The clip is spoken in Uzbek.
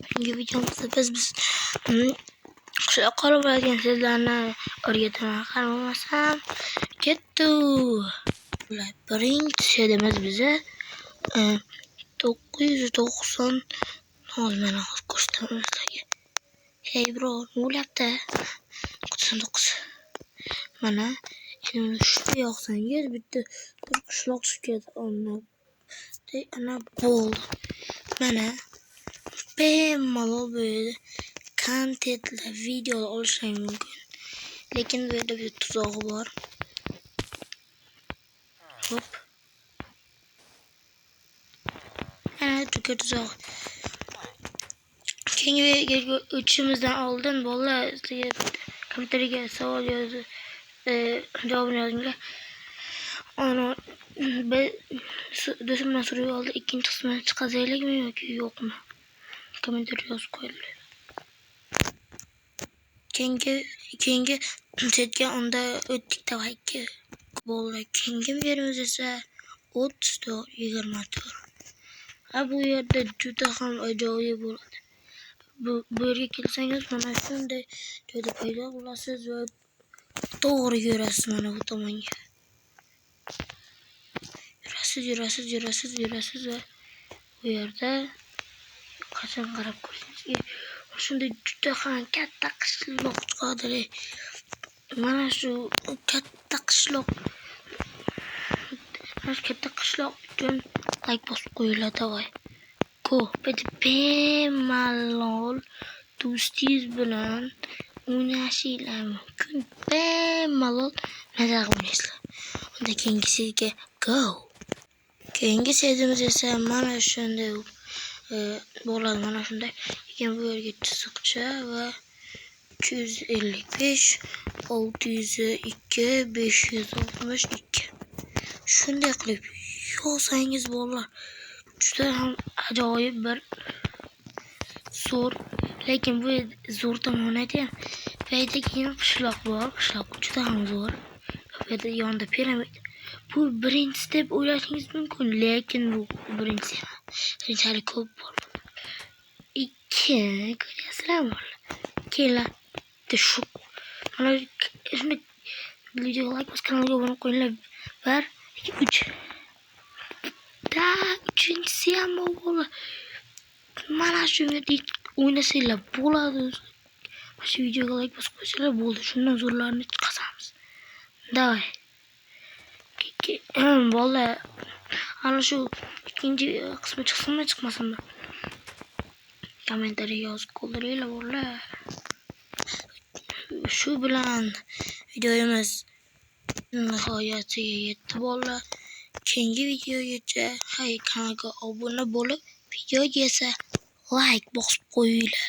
Bugungi videomizda biz qishloq qolib bo'ladigan sizlarni o'rgataman. Qaramasam ketdi. Birinchi shedimiz biza 990 mana hozir ko'rsataman sizlarga. Hey bro, nima bo'lyapti? 99. Mana endi shu yoqsangiz bitta bir qishloq chiqadi. Ana bo'ldi. Mana bemalol böyle kontentli video olishing mumkin. Lekin bu yerda bir tuzog'i bor. Hop. Ana tuzoq. Keyingi o'tishimizdan oldin bolalar sizga kommentariyga savol yozib javobini yozinglar. Ana do'stim bilan so'rab oldi, ikkinchi qismini chiqazaylikmi yoki yo'qmi? Kommentar yozib qo'yinglar. Keyingi setga unda o'tdik davayki. Bo'ldi. Keyingi yerimiz esa 34-24. Bu yerda juda ham ajoyib bo'ladi. Bu yerga kelsangiz mana shunday joyda paydo bo'lasiz va to'g'ri yurasiz mana bu tomonga. Yurasiz va bu yerda qachon qarab ko'rsangiz shunday juda ham katta qishloq chiqadi. Mana shu katta qishloq uchun like bosib qo'yinglar davay. Bemalol do'stingiz bilan o'ynashinglar mumkin. Bemalol nazar qo'yinglar. Unda keyingisiga go. Keyingi setimiz esa mana shunday bo'ladi. Mana shunday. Keyin bu yerga chiziqcha va 355 602 562. Shunday qilib yozsangiz bolalar juda ham ajoyib bir zo'r, lekin bu zo'r tomoni ham bu yerda keyin qishloq bor. Qishloq juda ham zo'r. Bu yerda yonida piramid. Bu birinchi deb o'ylashingiz mumkin, lekin bu birinchi emas. Shunchalik ko'p bor. 2 ko'ryapsizlarmi? Kelar shu mana shuni videoga like bosib kanalga obuna qo'yinglar. 1 2 3. Uchinchisi ham bo'ladi. Mana shu yerda o'ynasanglar bo'ladi. Shu videoga like bosib qo'ysanglar bo'ldi. Shundan zo'rlarini chiqazamiz. Davay. Bola ana shu ikkinchi qismi chiqsinmi chiqmasinmi? Kommentariy yozib qoldiringlar bolalar. Shu bilan videomiz nihoyasiga yetdi bolalar. Keyingi videogacha kanalga obuna bo'lib, videoga esa like bosib qo'yinglar.